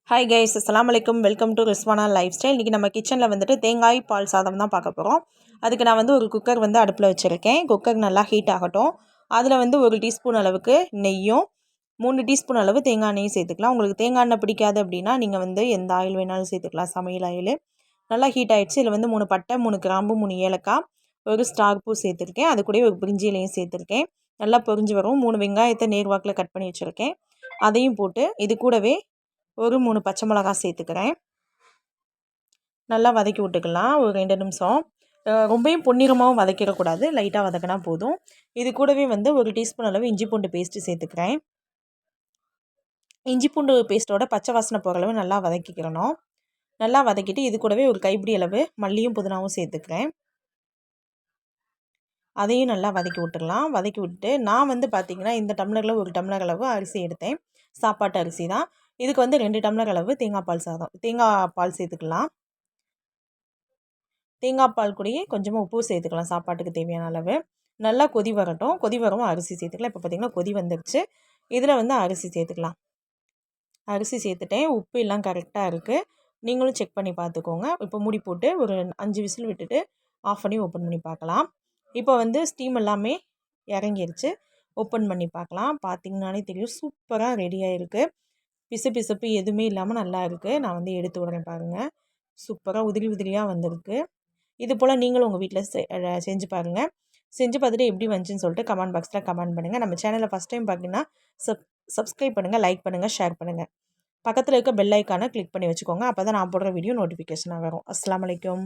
Hi guys, அஸ்ஸலாமு அலைக்கும். Welcome to Rizwana life style. இன்றைக்கி நம்ம கிச்சனில் வந்துட்டு தேங்காய் பால் சாதம் தான் பார்க்க போகிறோம். அதுக்கு நான் வந்து ஒரு குக்கர் வந்து அடுப்பில் வச்சுருக்கேன். குக்கர் நல்லா ஹீட் ஆகட்டும். அதில் வந்து 1 டீஸ்பூன் அளவுக்கு நெய்யும் 3 டீஸ்பூன் அளவு தேங்காய் எண்ணெயும் சேர்த்துக்கலாம். உங்களுக்கு தேங்காய் எண்ணெய் பிடிக்காது அப்படின்னா நீங்கள் வந்து எந்த ஆயில் வேணாலும் சேர்த்துக்கலாம், சமையல் ஆயில். நல்லா ஹீட் ஆகிடுச்சு. இதில் வந்து 3 பட்டை, 3 கிராம்பு, 3 ஏலக்காய், ஒரு ஸ்டார் பூ சேர்த்துருக்கேன். அது கூட ஒரு பிரிஞ்சி இலையும் சேர்த்துருக்கேன். நல்லா பொரிஞ்சு வரும். 3 வெங்காயத்தை நேர்வாக்கில் கட் பண்ணி வச்சுருக்கேன். அதையும் போட்டு இது கூடவே ஒரு 3 பச்சை மிளகா சேர்த்துக்கிறேன். நல்லா வதக்கி விட்டுக்கலாம் ஒரு 2 நிமிஷம். ரொம்பவும் பொன்னிறமாகவும் வதக்கிடக்கூடாது, லைட்டாக வதக்கினா போதும். இது கூடவே வந்து 1 டீஸ்பூன் அளவு இஞ்சி பூண்டு பேஸ்ட்டு சேர்த்துக்கிறேன். இஞ்சி பூண்டு பேஸ்ட்டோட பச்சை வாசனை போகிற அளவு நல்லா வதக்கிக்கிறணும். நல்லா வதக்கிட்டு இது கூடவே ஒரு கைப்பிடி அளவு மல்லியும் புதினாவும் சேர்த்துக்கிறேன். அதையும் நல்லா வதக்கி விட்டுடலாம். வதக்கி விட்டுட்டு நான் வந்து பார்த்திங்கன்னா இந்த டம்ளரில் 1 டம்ளர் அளவு அரிசி எடுத்தேன். சாப்பாட்டு அரிசி தான். இதுக்கு வந்து 2 டம்ளர் அளவு தேங்காய் பால் சேர்த்துக்கலாம். தேங்காய் பால் கூடயே கொஞ்சமாக உப்பு சேர்த்துக்கலாம், சாப்பாட்டுக்கு தேவையான அளவு. நல்லா கொதி வரட்டும். கொதி வரவும் அரிசி சேர்த்துக்கலாம். இப்போ பார்த்திங்கன்னா கொதி வந்துடுச்சு. இதில் வந்து அரிசி சேர்த்துக்கலாம். அரிசி சேர்த்துட்டேன். உப்பு எல்லாம் கரெக்டாக இருக்குது. நீங்களும் செக் பண்ணி பார்த்துக்கோங்க. இப்போ மூடி போட்டு ஒரு 5 விசில் விட்டுட்டு ஆஃப் பண்ணி ஓப்பன் பண்ணி பார்க்கலாம். இப்போ வந்து ஸ்டீம் எல்லாமே இறங்கிருச்சு. ஓப்பன் பண்ணி பார்க்கலாம். பார்த்திங்கனாலே தெரியும், சூப்பராக ரெடியாக இருக்குது. பிசுபிசுப்பு எதுவுமே இல்லாமல் நல்லா இருக்குது. நான் வந்து எடுத்து விடுறேன் பாருங்கள். சூப்பராக உதிரி உதிரியாக வந்திருக்கு. இது போல் நீங்களும் உங்கள் வீட்டில் செஞ்சு பாருங்கள். செஞ்சு பார்த்துட்டு எப்படி வந்துச்சுன்னு சொல்லிட்டு கமெண்ட் பாக்ஸில் கமெண்ட் பண்ணுங்கள். நம்ம சேனலை ஃபஸ்ட் டைம் பார்த்தீங்கன்னா சப்ஸ்கிரைப் பண்ணுங்கள், லைக் பண்ணுங்கள், ஷேர் பண்ணுங்கள். பக்கத்தில் இருக்க பெல் ஐக்கானை கிளிக் பண்ணி வச்சுக்கோங்க. அப்போ தான் நான் போடுற வீடியோ நோட்டிஃபிகேஷனாக வரும். அஸ்ஸலாமு அலைக்கும்.